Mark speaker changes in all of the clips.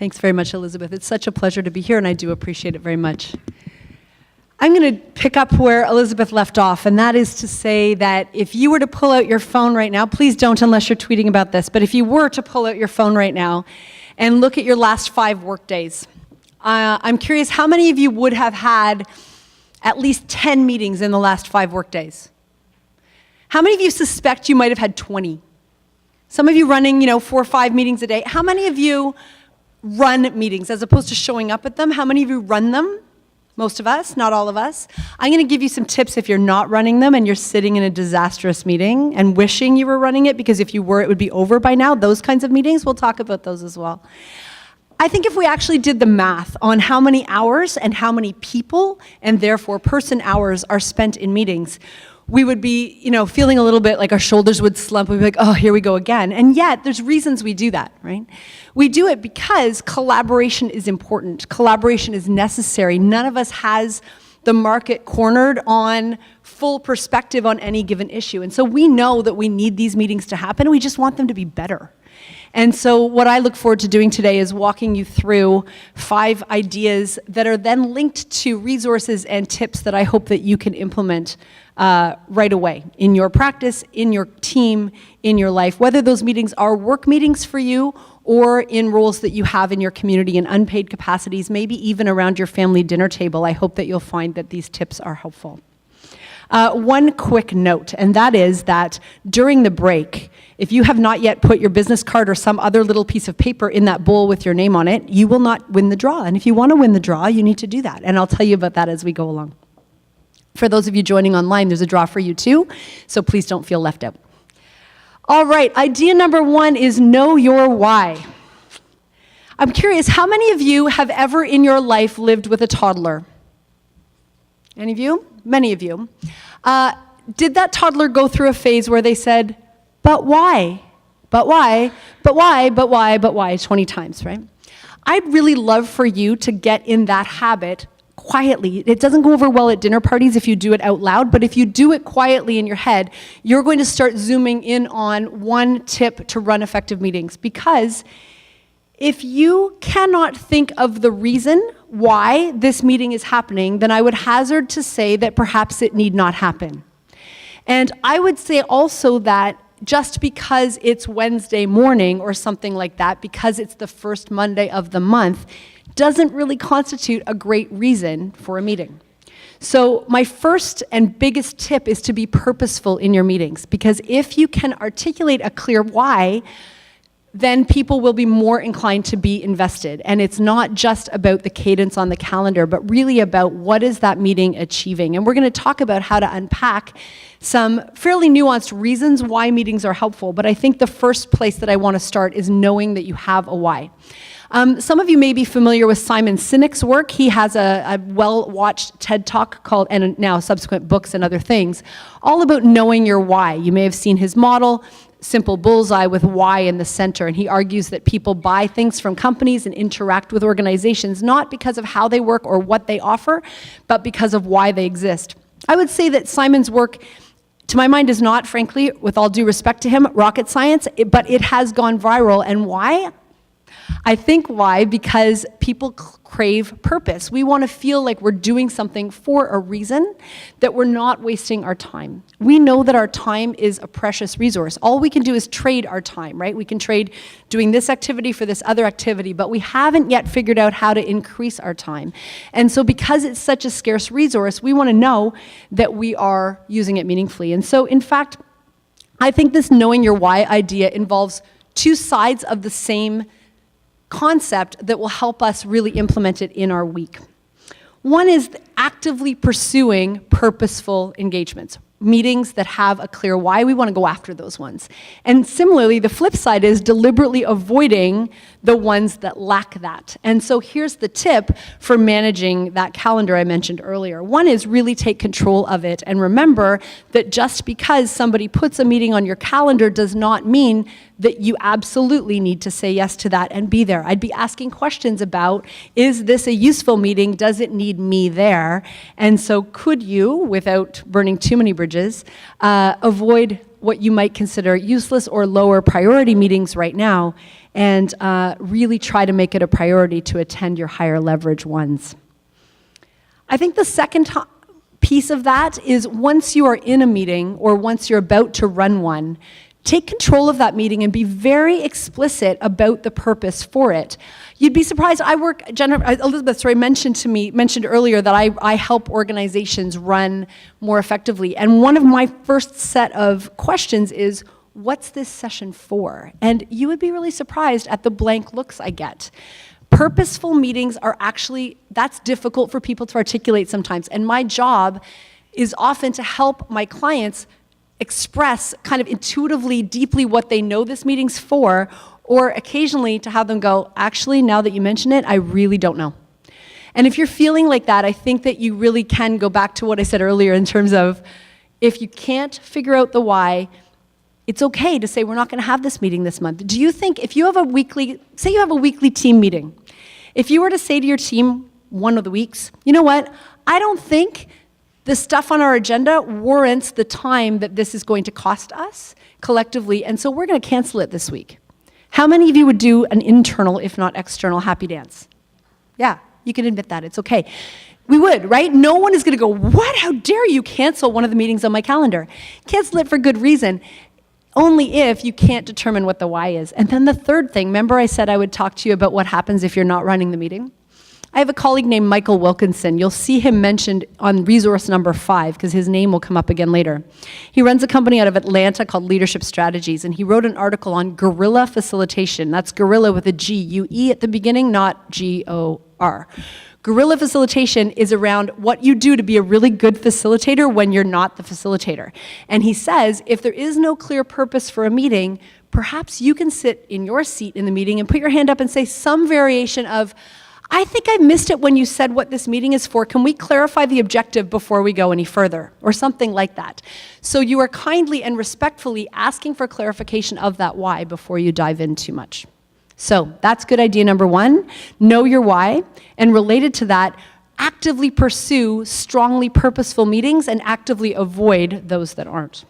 Speaker 1: Thanks very much, Elizabeth. It's such a pleasure to be here, and I do appreciate it very much. I'm going to pick up where Elizabeth left off, and that is to say that if you were to pull out your phone right now, please don't unless you're tweeting about this, but if you were to pull out your phone right now and look at your last 5 work days, I'm curious how many of you would have had at least 10 meetings in the last 5 work days? How many of you suspect you might have had 20? Some of you running, 4 or 5 meetings a day. How many of you run meetings as opposed to showing up at them? How many of you run them? Most of us, not all of us. I'm going to give you some tips if you're not running them and you're sitting in a disastrous meeting and wishing you were running it, because if you were, it would be over by now. Those kinds of meetings, we'll talk about those as well. I think if we actually did the math on how many hours and how many people, and therefore person hours, are spent in meetings, we would be, feeling a little bit like our shoulders would slump. We'd be like, oh, here we go again. And yet, there's reasons we do that, right? We do it because collaboration is important. Collaboration is necessary. None of us has the market cornered on full perspective on any given issue. And so we know that we need these meetings to happen. We just want them to be better. And so what I look forward to doing today is walking you through 5 ideas that are then linked to resources and tips that I hope that you can implement right away in your practice, in your team, in your life, whether those meetings are work meetings for you or in roles that you have in your community in unpaid capacities, maybe even around your family dinner table. I hope that you'll find that these tips are helpful. One quick note, and that is that during the break, if you have not yet put your business card or some other little piece of paper in that bowl with your name on it, you will not win the draw. And if you want to win the draw, you need to do that. And I'll tell you about that as we go along. For those of you joining online, there's a draw for you too, so please don't feel left out. All right, idea number 1 is know your why. I'm curious, how many of you have ever in your life lived with a toddler? Any of you? Many of you. Did that toddler go through a phase where they said, but why? But why? But why? But why? But why? 20 times, right? I'd really love for you to get in that habit quietly. It doesn't go over well at dinner parties if you do it out loud, but if you do it quietly in your head, you're going to start zooming in on one tip to run effective meetings. Because if you cannot think of the reason why this meeting is happening, then I would hazard to say that perhaps it need not happen. And I would say also that just because it's Wednesday morning or something like that, because it's the first Monday of the month, doesn't really constitute a great reason for a meeting. So my first and biggest tip is to be purposeful in your meetings, because if you can articulate a clear why, then people will be more inclined to be invested. And it's not just about the cadence on the calendar, but really about what is that meeting achieving. And we're going to talk about how to unpack some fairly nuanced reasons why meetings are helpful. But I think the first place that I want to start is knowing that you have a why. Some of you may be familiar with Simon Sinek's work. He has a well-watched TED Talk called, and now subsequent books and other things, all about knowing your why. You may have seen his model, simple bullseye with why in the center. And he argues that people buy things from companies and interact with organizations not because of how they work or what they offer, but because of why they exist. I would say that Simon's work, to my mind, is not, frankly, with all due respect to him, rocket science, but it has gone viral. And why? I think why? Because people crave purpose. We want to feel like we're doing something for a reason, that we're not wasting our time. We know that our time is a precious resource. All we can do is trade our time, right? We can trade doing this activity for this other activity, but we haven't yet figured out how to increase our time. And so because it's such a scarce resource, we want to know that we are using it meaningfully. And so, in fact, I think this knowing your why idea involves 2 sides of the same concept that will help us really implement it in our week. One is actively pursuing purposeful engagements. Meetings that have a clear why, we want to go after those ones. And similarly, the flip side is deliberately avoiding the ones that lack that. And so here's the tip for managing that calendar I mentioned earlier. One is really take control of it and remember that just because somebody puts a meeting on your calendar does not mean that you absolutely need to say yes to that and be there. I'd be asking questions about, is this a useful meeting? Does it need me there? And so could you, without burning too many bridges, avoid what you might consider useless or lower priority meetings right now, and really try to make it a priority to attend your higher leverage ones. I think the second piece of that is once you are in a meeting or once you're about to run one, take control of that meeting and be very explicit about the purpose for it. You'd be surprised, Elizabeth mentioned earlier that I help organizations run more effectively. And one of my first set of questions is, what's this session for? And you would be really surprised at the blank looks I get. Purposeful meetings are actually, that's difficult for people to articulate sometimes. And my job is often to help my clients express kind of intuitively, deeply what they know this meeting's for, or occasionally to have them go, actually, now that you mention it, I really don't know. And if you're feeling like that, I think that you really can go back to what I said earlier in terms of if you can't figure out the why, it's okay to say we're not going to have this meeting this month. Do you think if you have a weekly, say you have a weekly team meeting, if you were to say to your team one of the weeks, you know what, I don't think the stuff on our agenda warrants the time that this is going to cost us collectively, and so we're going to cancel it this week. How many of you would do an internal, if not external, happy dance? Yeah, you can admit that, it's okay. We would, right? No one is going to go, what, how dare you cancel one of the meetings on my calendar? Cancel it for good reason. Only if you can't determine what the why is. And then the third thing, remember I said I would talk to you about what happens if you're not running the meeting? I have a colleague named Michael Wilkinson. You'll see him mentioned on resource number 5 because his name will come up again later. He runs a company out of Atlanta called Leadership Strategies, and he wrote an article on guerrilla facilitation. That's guerrilla with a G-U-E at the beginning, not G-O-R. Guerrilla facilitation is around what you do to be a really good facilitator when you're not the facilitator. And he says, if there is no clear purpose for a meeting, perhaps you can sit in your seat in the meeting and put your hand up and say some variation of, I think I missed it when you said what this meeting is for. Can we clarify the objective before we go any further? Or something like that. So you are kindly and respectfully asking for clarification of that why before you dive in too much. So that's good idea number 1, know your why, and related to that, actively pursue strongly purposeful meetings and actively avoid those that aren't.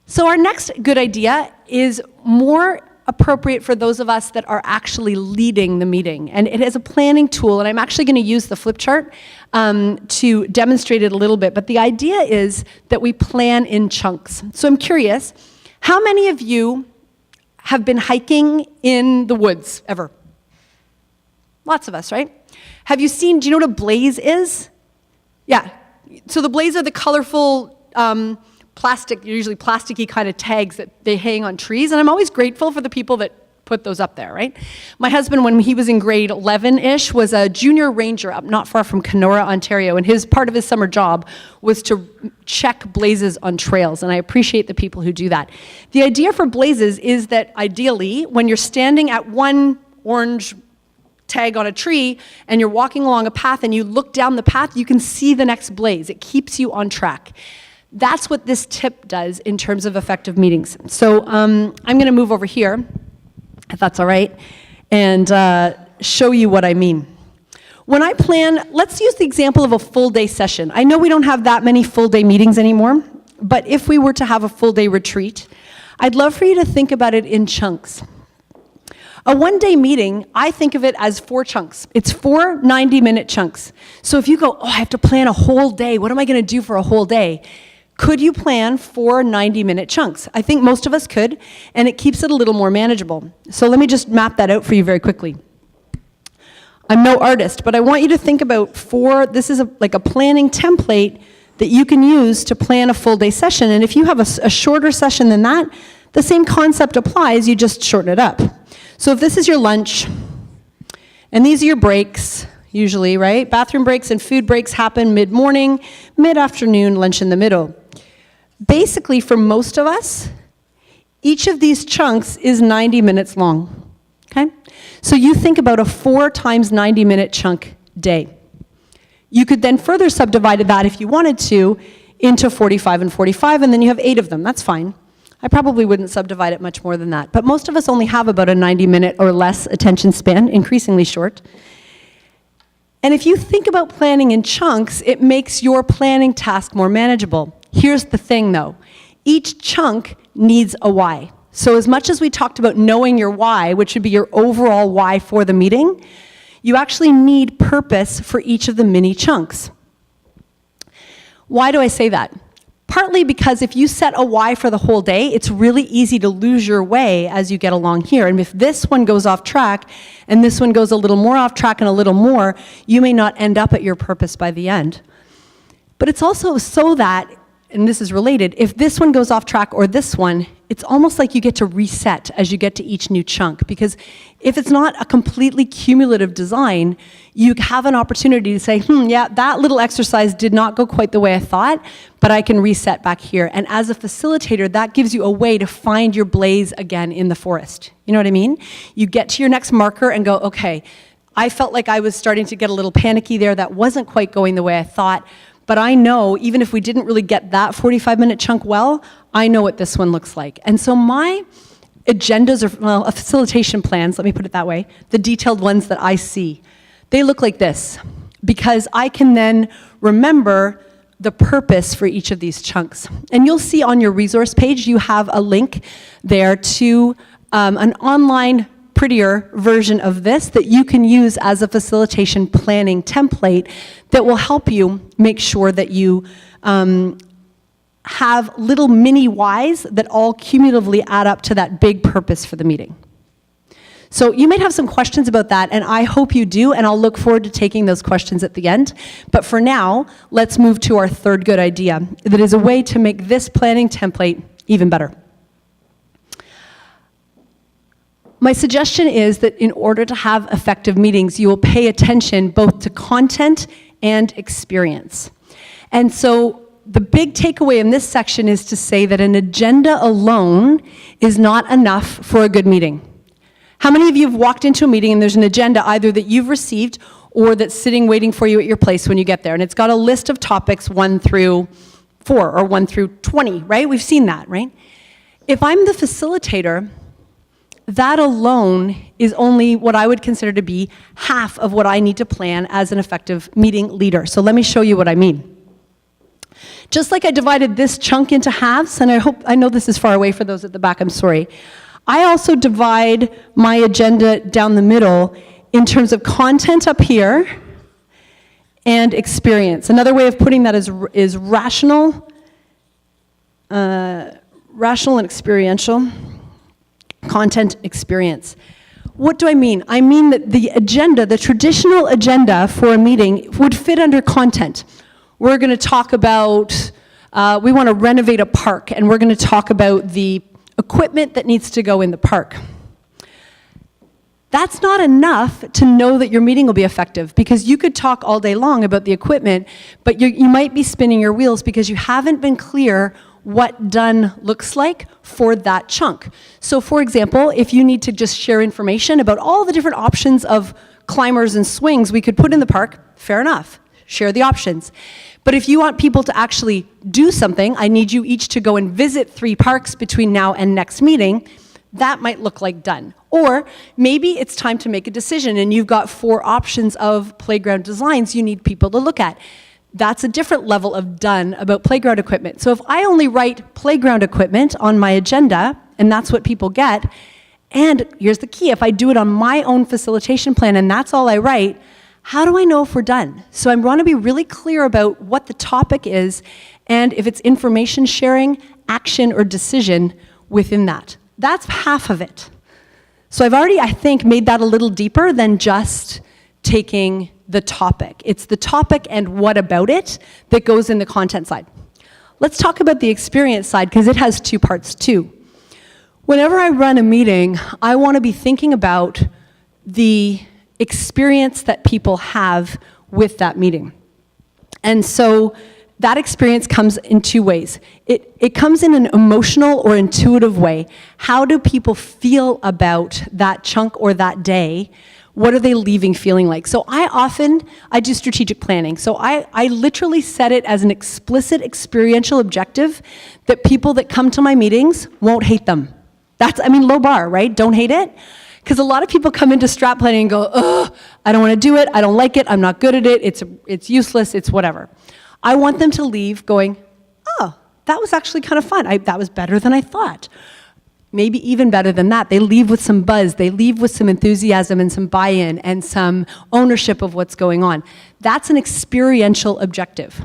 Speaker 1: So our next good idea is more appropriate for those of us that are actually leading the meeting. And it is a planning tool, and I'm actually going to use the flip chart to demonstrate it a little bit. But the idea is that we plan in chunks. So I'm curious, how many of you have been hiking in the woods ever? Lots of us, right? Have you seen, do you know what a blaze is? Yeah. So the blaze are the colorful plastic, usually plasticky kind of tags that they hang on trees, and I'm always grateful for the people that put those up there, right? My husband, when he was in grade 11-ish, was a junior ranger up not far from Kenora, Ontario, and part of his summer job was to check blazes on trails, and I appreciate the people who do that. The idea for blazes is that ideally, when you're standing at one orange tag on a tree and you're walking along a path and you look down the path, you can see the next blaze. It keeps you on track. That's what this tip does in terms of effective meetings. So I'm going to move over here, if that's all right, and show you what I mean. When I plan, let's use the example of a full day session. I know we don't have that many full day meetings anymore, but if we were to have a full day retreat, I'd love for you to think about it in chunks. A one-day meeting, I think of it as 4 chunks. It's 4 90-minute chunks. So if you go, oh, I have to plan a whole day, what am I going to do for a whole day? Could you plan 4 90-minute chunks? I think most of us could, and it keeps it a little more manageable. So let me just map that out for you very quickly. I'm no artist, but I want you to think about 4, this is like a planning template that you can use to plan a full day session. And if you have a shorter session than that, the same concept applies, you just shorten it up. So if this is your lunch, and these are your breaks, usually, right? Bathroom breaks and food breaks happen mid-morning, mid-afternoon, lunch in the middle. Basically, for most of us, each of these chunks is 90 minutes long, okay? So you think about a 4 times 90-minute chunk day. You could then further subdivide that if you wanted to into 45 and 45, and then you have 8 of them. That's fine. I probably wouldn't subdivide it much more than that. But most of us only have about a 90-minute or less attention span, increasingly short. And if you think about planning in chunks, it makes your planning task more manageable. Here's the thing, though. each chunk needs a why. So as much as we talked about knowing your why, which would be your overall why for the meeting, you actually need purpose for each of the mini chunks. Why do I say that? Partly because if you set a why for the whole day, it's really easy to lose your way as you get along here. And if this one goes off track and this one goes a little more off track and a little more, you may not end up at your purpose by the end. But it's also so that, and this is related, if this one goes off track or this one, it's almost like you get to reset as you get to each new chunk. Because if it's not a completely cumulative design, you have an opportunity to say, yeah, that little exercise did not go quite the way I thought, but I can reset back here. And as a facilitator, that gives you a way to find your blaze again in the forest. You know what I mean? You get to your next marker and go, okay, I felt like I was starting to get a little panicky there. That wasn't quite going the way I thought. But I know, even if we didn't really get that 45-minute chunk well, I know what this one looks like. And so my agendas, or well, facilitation plans, let me put it that way, the detailed ones that I see, they look like this, because I can then remember the purpose for each of these chunks. And you'll see on your resource page, you have a link there to an online prettier version of this that you can use as a facilitation planning template that will help you make sure that you have little mini whys that all cumulatively add up to that big purpose for the meeting. So you might have some questions about that, and I hope you do, and I'll look forward to taking those questions at the end. But for now, let's move to our third good idea that is a way to make this planning template even better. My suggestion is that in order to have effective meetings, you will pay attention both to content and experience. And so the big takeaway in this section is to say that an agenda alone is not enough for a good meeting. How many of you have walked into a meeting and there's an agenda either that you've received or that's sitting waiting for you at your place when you get there, and it's got a list of topics 1 through 4 or 1 through 20, right? We've seen that, right? If I'm the facilitator, that alone is only what I would consider to be half of what I need to plan as an effective meeting leader. So let me show you what I mean. Just like I divided this chunk into halves, and I know this is far away for those at the back, I'm sorry. I also divide my agenda down the middle in terms of content up here and experience. Another way of putting that is rational and experiential. Content experience. What do I mean? I mean that the agenda, the traditional agenda for a meeting would fit under content. We're going to talk about, we want to renovate a park, and we're going to talk about the equipment that needs to go in the park. That's not enough to know that your meeting will be effective, because you could talk all day long about the equipment, but you might be spinning your wheels because you haven't been clear what done looks like for that chunk. So for example, if you need to just share information about all the different options of climbers and swings we could put in the park, fair enough, share the options. But if you want people to actually do something, I need you each to go and visit 3 parks between now and next meeting, that might look like done. Or maybe it's time to make a decision and you've got 4 options of playground designs you need people to look at. That's a different level of done about playground equipment. So if I only write playground equipment on my agenda, and that's what people get, and here's the key, if I do it on my own facilitation plan and that's all I write, how do I know if we're done? So I want to be really clear about what the topic is and if it's information sharing, action, or decision within that. That's half of it. So I've already, I think, made that a little deeper than just taking the topic. It's the topic and what about it that goes in the content side. Let's talk about the experience side because it has 2 parts too. Whenever I run a meeting, I want to be thinking about the experience that people have with that meeting. And so that experience comes in 2 ways. It comes in an emotional or intuitive way. How do people feel about that chunk or that day? What are they leaving feeling like? So I do strategic planning. So I literally set it as an explicit experiential objective that people that come to my meetings won't hate them. That's, low bar, right? Don't hate it. Because a lot of people come into strat planning and go, ugh, I don't want to do it, I don't like it, I'm not good at it, it's useless, it's whatever. I want them to leave going, oh, that was actually kind of fun. That was better than I thought. Maybe even better than that. They leave with some buzz. They leave with some enthusiasm and some buy-in and some ownership of what's going on. That's an experiential objective.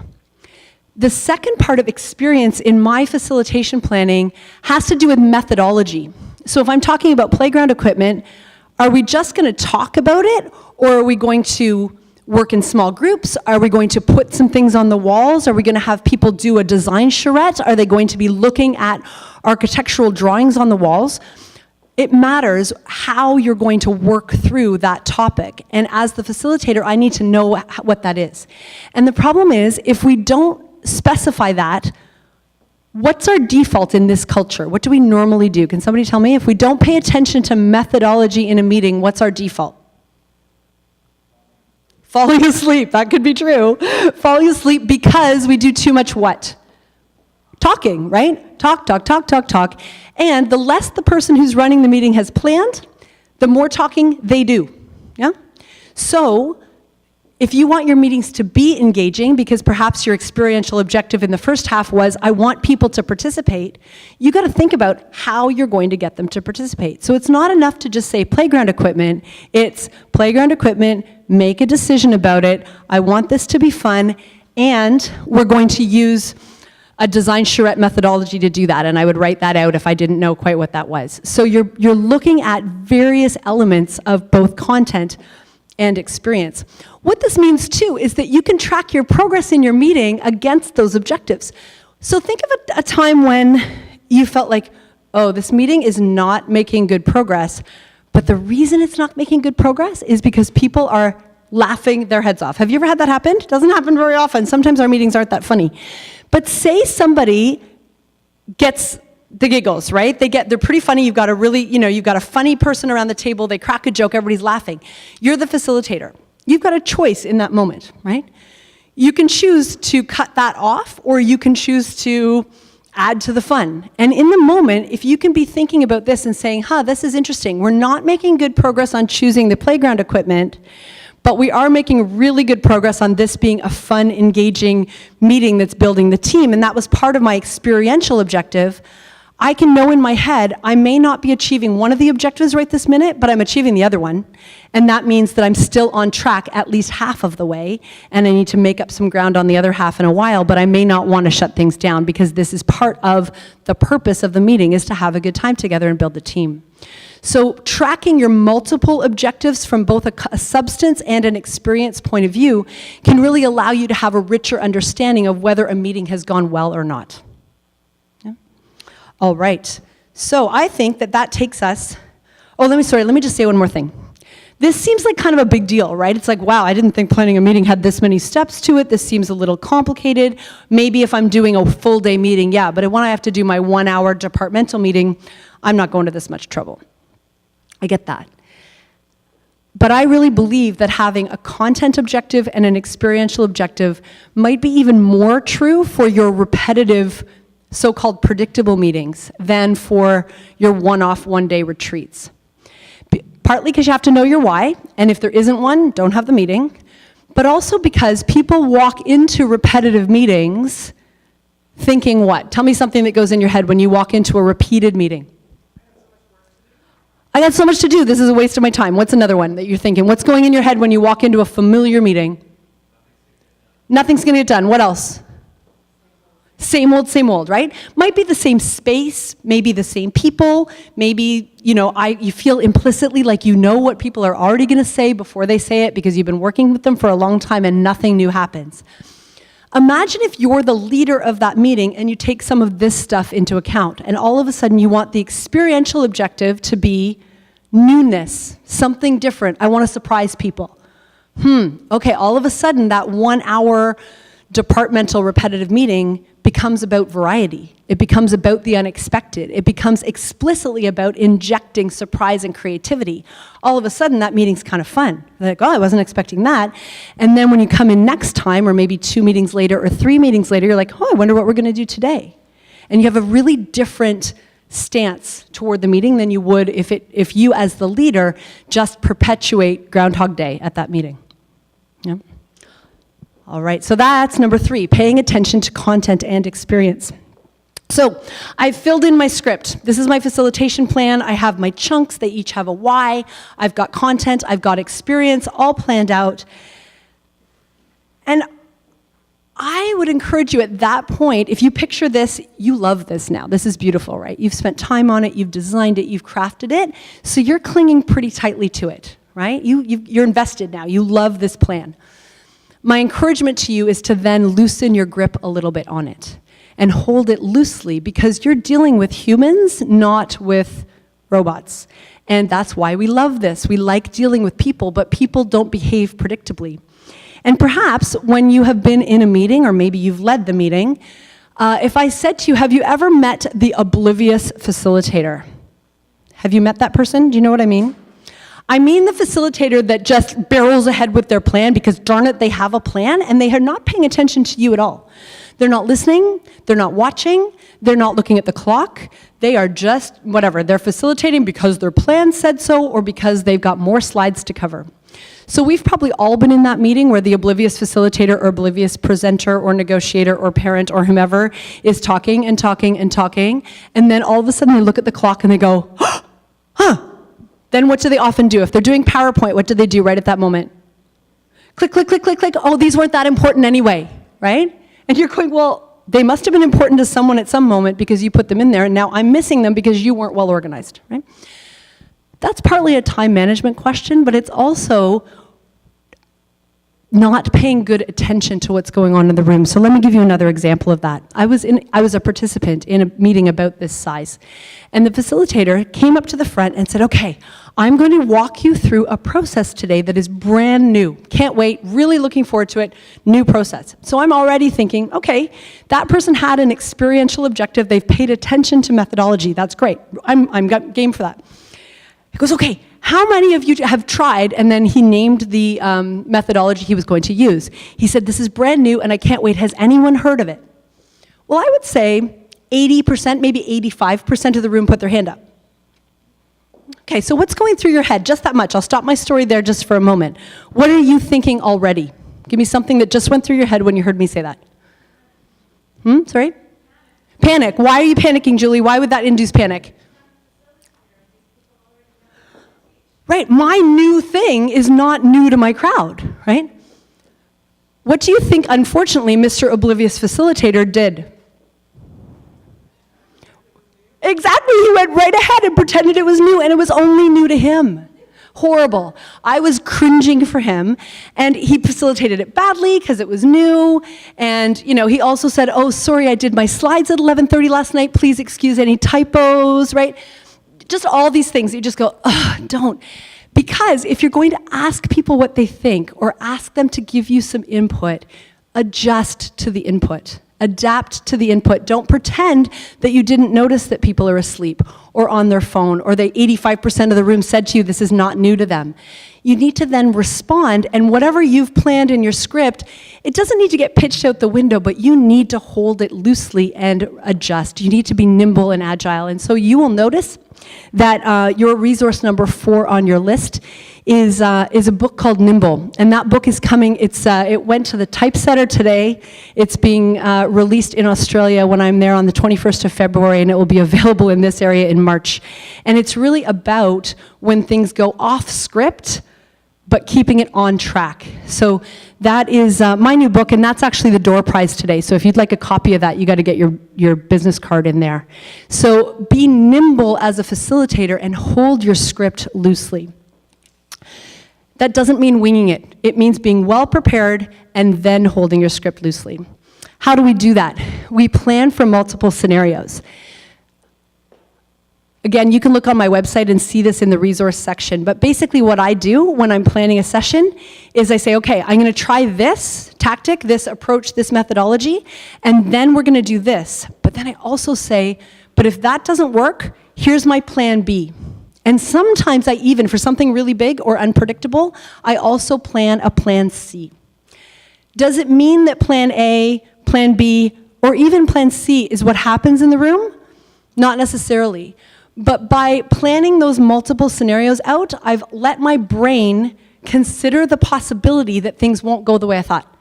Speaker 1: The second part of experience in my facilitation planning has to do with methodology. So if I'm talking about playground equipment, are we just going to talk about it, or are we going to work in small groups? Are we going to put some things on the walls? Are we going to have people do a design charrette? Are they going to be looking at architectural drawings on the walls? It matters how you're going to work through that topic. And as the facilitator, I need to know what that is. And the problem is, if we don't specify that, what's our default in this culture? What do we normally do? Can somebody tell me? If we don't pay attention to methodology in a meeting, what's our default? Falling asleep. That could be true. Falling asleep because we do too much what? Talking, right? Talk, talk, talk, talk, talk. And the less the person who's running the meeting has planned, the more talking they do. Yeah? So, if you want your meetings to be engaging, because perhaps your experiential objective in the first half was, I want people to participate, you got to think about how you're going to get them to participate. So it's not enough to just say playground equipment. It's playground equipment, make a decision about it. I want this to be fun, and we're going to use a design charrette methodology to do that, and I would write that out if I didn't know quite what that was. So you're looking at various elements of both content and experience. What this means too is that you can track your progress in your meeting against those objectives. So think of a time when you felt like, oh, this meeting is not making good progress, but the reason it's not making good progress is because people are laughing their heads off. Have you ever had that happen? It doesn't happen very often. Sometimes our meetings aren't that funny. But say somebody gets the giggles, right? They're pretty funny. You've got you've got a funny person around the table. They crack a joke. Everybody's laughing. You're the facilitator. You've got a choice in that moment, right? You can choose to cut that off, or you can choose to add to the fun. And in the moment, if you can be thinking about this and saying, this is interesting. We're not making good progress on choosing the playground equipment, but we are making really good progress on this being a fun, engaging meeting that's building the team. And that was part of my experiential objective. I can know in my head, I may not be achieving one of the objectives right this minute, but I'm achieving the other one. And that means that I'm still on track at least half of the way, and I need to make up some ground on the other half in a while, but I may not want to shut things down because this is part of the purpose of the meeting, is to have a good time together and build the team. So tracking your multiple objectives from both a substance and an experience point of view can really allow you to have a richer understanding of whether a meeting has gone well or not. All right, so I think that takes us, let me just say one more thing. This seems like kind of a big deal, right? It's like, wow, I didn't think planning a meeting had this many steps to it. This seems a little complicated. Maybe if I'm doing a full day meeting, yeah, but when I have to do my 1 hour departmental meeting, I'm not going to this much trouble. I get that. But I really believe that having a content objective and an experiential objective might be even more true for your repetitive so-called predictable meetings than for your one-off one-day retreats. Partly because you have to know your why, and if there isn't one, don't have the meeting, but also because people walk into repetitive meetings thinking what? Tell me something that goes in your head when you walk into a repeated meeting. I got so much to do, this is a waste of my time. What's another one that you're thinking? What's going in your head when you walk into a familiar meeting? Nothing's gonna get done. What else? Same old, right? Might be the same space, maybe the same people, maybe, you feel implicitly like you know what people are already gonna say before they say it because you've been working with them for a long time and nothing new happens. Imagine if you're the leader of that meeting and you take some of this stuff into account, and all of a sudden you want the experiential objective to be newness, something different. I want to surprise people. Okay, all of a sudden that 1 hour departmental repetitive meeting becomes about variety. It becomes about the unexpected. It becomes explicitly about injecting surprise and creativity. All of a sudden, that meeting's kind of fun. Like, I wasn't expecting that. And then when you come in next time, or maybe 2 meetings later, or 3 meetings later, you're like, I wonder what we're gonna do today. And you have a really different stance toward the meeting than you would if you, as the leader, just perpetuate Groundhog Day at that meeting. Yeah. All right, so that's number 3, paying attention to content and experience. So I've filled in my script. This is my facilitation plan. I have my chunks. They each have a why. I've got content. I've got experience, all planned out. And I would encourage you at that point, if you picture this, you love this now. This is beautiful, right? You've spent time on it. You've designed it. You've crafted it. So you're clinging pretty tightly to it, right? You're invested now. You love this plan. My encouragement to you is to then loosen your grip a little bit on it and hold it loosely, because you're dealing with humans, not with robots. And that's why we love this. We like dealing with people, but people don't behave predictably. And perhaps when you have been in a meeting, or maybe you've led the meeting, if I said to you, have you ever met the oblivious facilitator? Have you met that person? Do you know what I mean? I mean the facilitator that just barrels ahead with their plan because, darn it, they have a plan and they are not paying attention to you at all. They're not listening, they're not watching, they're not looking at the clock, they are just whatever. They're facilitating because their plan said so or because they've got more slides to cover. So we've probably all been in that meeting where the oblivious facilitator or oblivious presenter or negotiator or parent or whomever is talking and talking and talking, and then all of a sudden they look at the clock and they go, huh. Then what do they often do? If they're doing PowerPoint, what do they do right at that moment? Click, click, click, click, click. Oh, these weren't that important anyway, right? And you're going, well, they must have been important to someone at some moment because you put them in there, and now I'm missing them because you weren't well organized, right? That's partly a time management question, but it's also not paying good attention to what's going on in the room. So let me give you another example of that. I was a participant in a meeting about this size, and the facilitator came up to the front and said, okay, I'm going to walk you through a process today that is brand new. Can't wait, really looking forward to it, new process. So I'm already thinking, okay, that person had an experiential objective, they've paid attention to methodology, that's great, I'm game for that. He goes, okay, how many of you have tried, and then he named the methodology he was going to use. He said, this is brand new and I can't wait, has anyone heard of it? Well, I would say 80%, maybe 85% of the room put their hand up. Okay, so what's going through your head? Just that much. I'll stop my story there just for a moment. What are you thinking already? Give me something that just went through your head when you heard me say that. Sorry? Panic. Why are you panicking, Julie? Why would that induce panic? Right, my new thing is not new to my crowd, right? What do you think, unfortunately, Mr. Oblivious Facilitator did? Exactly, he went right ahead and pretended it was new, and it was only new to him. Horrible. I was cringing for him, and he facilitated it badly because it was new, and he also said, oh, sorry, I did my slides at 11:30 last night, please excuse any typos, right? Just all these things, you just go, ugh, don't. Because if you're going to ask people what they think or ask them to give you some input, adjust to the input. Adapt to the input. Don't pretend that you didn't notice that people are asleep or on their phone or that 85% of the room said to you this is not new to them. You need to then respond, and whatever you've planned in your script, it doesn't need to get pitched out the window, but you need to hold it loosely and adjust. You need to be nimble and agile. And so you will notice that your resource number 4 on your list is a book called Nimble, and that book is coming. It went to the typesetter today. It's being released in Australia when I'm there on the 21st of February, and it will be available in this area in March. And it's really about when things go off script, but keeping it on track. So that is my new book, and that's actually the door prize today. So if you'd like a copy of that, you got to get your business card in there. So be nimble as a facilitator and hold your script loosely. That doesn't mean winging it. It means being well prepared and then holding your script loosely. How do we do that? We plan for multiple scenarios. Again, you can look on my website and see this in the resource section, but basically what I do when I'm planning a session is I say, okay, I'm going to try this tactic, this approach, this methodology, and then we're going to do this. But then I also say, but if that doesn't work, here's my plan B. And sometimes I even, for something really big or unpredictable, I also plan a plan C. Does it mean that plan A, plan B, or even plan C is what happens in the room? Not necessarily. But by planning those multiple scenarios out, I've let my brain consider the possibility that things won't go the way I thought.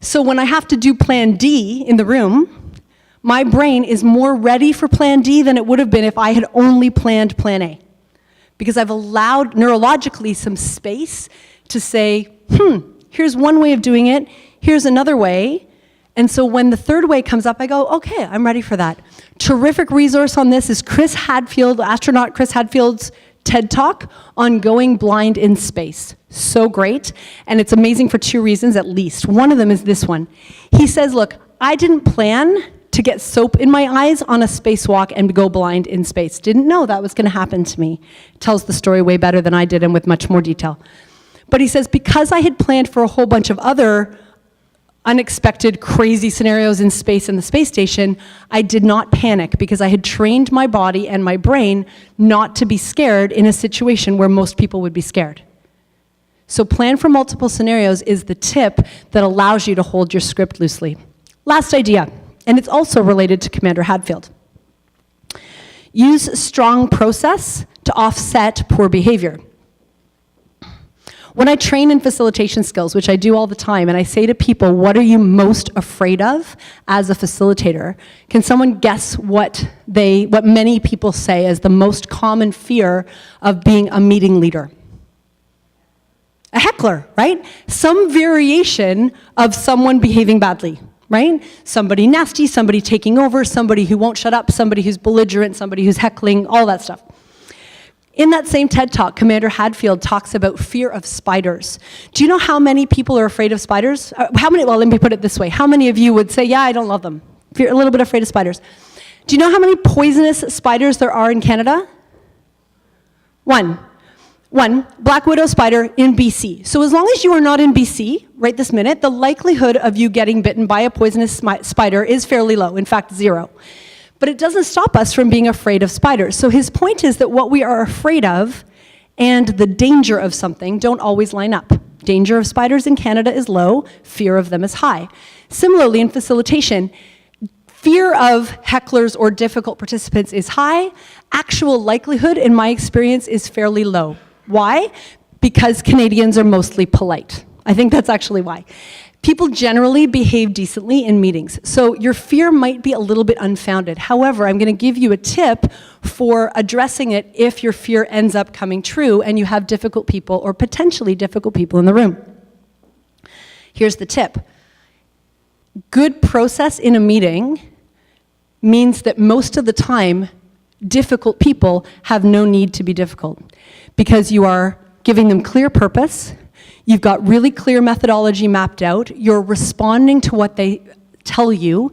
Speaker 1: So when I have to do plan D in the room, My brain is more ready for plan D than it would have been if I had only planned plan A. Because I've allowed neurologically some space to say, here's one way of doing it, here's another way. And so when the third way comes up, I go, okay, I'm ready for that. Terrific resource on this is astronaut Chris Hadfield's TED Talk on going blind in space. So great. And it's amazing for two reasons at least. One of them is this one. He says, look, I didn't plan to get soap in my eyes on a spacewalk and go blind in space. Didn't know that was going to happen to me. Tells the story way better than I did and with much more detail. But he says, because I had planned for a whole bunch of other unexpected, crazy scenarios in space and the space station, I did not panic because I had trained my body and my brain not to be scared in a situation where most people would be scared. So plan for multiple scenarios is the tip that allows you to hold your script loosely. Last idea, and it's also related to Commander Hadfield. Use strong process to offset poor behavior. When I train in facilitation skills, which I do all the time, and I say to people, what are you most afraid of as a facilitator? Can someone guess what many people say as the most common fear of being a meeting leader? A heckler, right? Some variation of someone behaving badly, right? Somebody nasty, somebody taking over, somebody who won't shut up, somebody who's belligerent, somebody who's heckling, all that stuff. In that same TED Talk, Commander Hadfield talks about fear of spiders. Do you know how many people are afraid of spiders? Well, let me put it this way. How many of you would say, yeah, I don't love them? If you're a little bit afraid of spiders. Do you know how many poisonous spiders there are in Canada? One black widow spider in BC. So as long as you are not in BC right this minute, the likelihood of you getting bitten by a poisonous spider is fairly low, in fact, 0. But it doesn't stop us from being afraid of spiders. So his point is that what we are afraid of and the danger of something don't always line up. Danger of spiders in Canada is low, fear of them is high. Similarly, in facilitation, fear of hecklers or difficult participants is high. Actual likelihood, in my experience, is fairly low. Why? Because Canadians are mostly polite. I think that's actually why. People generally behave decently in meetings, so your fear might be a little bit unfounded. However, I'm going to give you a tip for addressing it if your fear ends up coming true and you have difficult people or potentially difficult people in the room. Here's the tip. Good process in a meeting means that most of the time, difficult people have no need to be difficult because you are giving them clear purpose. You've got really clear methodology mapped out. You're responding to what they tell you.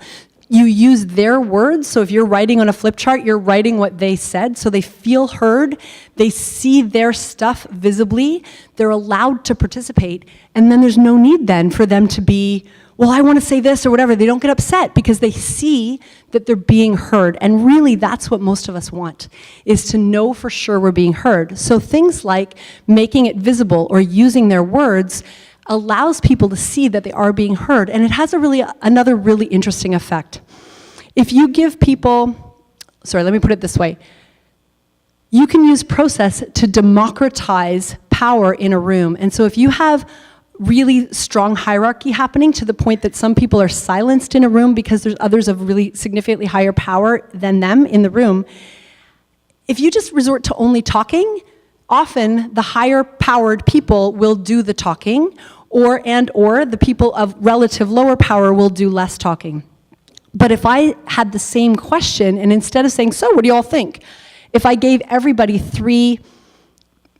Speaker 1: You use their words, so if you're writing on a flip chart, you're writing what they said, so they feel heard, they see their stuff visibly, they're allowed to participate, and then there's no need then for them to be, well, I want to say this or whatever. They don't get upset because they see that they're being heard, and really that's what most of us want, is to know for sure we're being heard. So things like making it visible or using their words allows people to see that they are being heard, and it has another really interesting effect. If you give people, let me put it this way, you can use process to democratize power in a room, and so if you have really strong hierarchy happening to the point that some people are silenced in a room because there's others of really significantly higher power than them in the room, if you just resort to only talking, often the higher powered people will do the talking, or the people of relative lower power will do less talking. But if I had the same question, and instead of saying, so what do you all think? If I gave everybody 3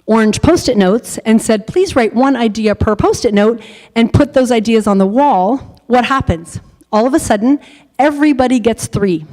Speaker 1: orange Post-it notes and said, please write 1 idea per Post-it note and put those ideas on the wall, what happens? All of a sudden, everybody gets 3.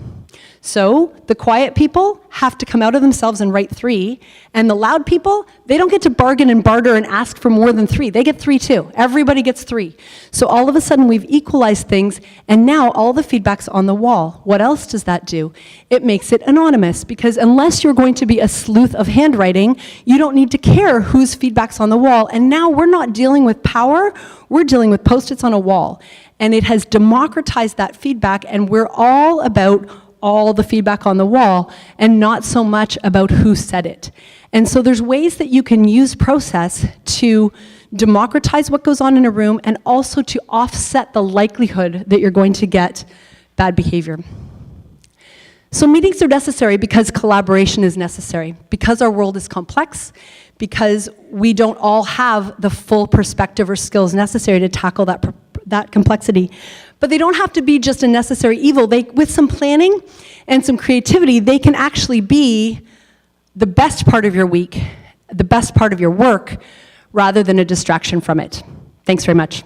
Speaker 1: So the quiet people have to come out of themselves and write 3, and the loud people, they don't get to bargain and barter and ask for more than 3. They get 3 too. Everybody gets 3. So all of a sudden we've equalized things, and now all the feedback's on the wall. What else does that do? It makes it anonymous, because unless you're going to be a sleuth of handwriting, you don't need to care whose feedback's on the wall, and now we're not dealing with power, we're dealing with Post-its on a wall. And it has democratized that feedback, and we're all about all the feedback on the wall and not so much about who said it. And so there's ways that you can use process to democratize what goes on in a room and also to offset the likelihood that you're going to get bad behavior. So meetings are necessary because collaboration is necessary, because our world is complex, because we don't all have the full perspective or skills necessary to tackle that complexity. But they don't have to be just a necessary evil. With some planning and some creativity, they can actually be the best part of your week, the best part of your work, rather than a distraction from it. Thanks very much.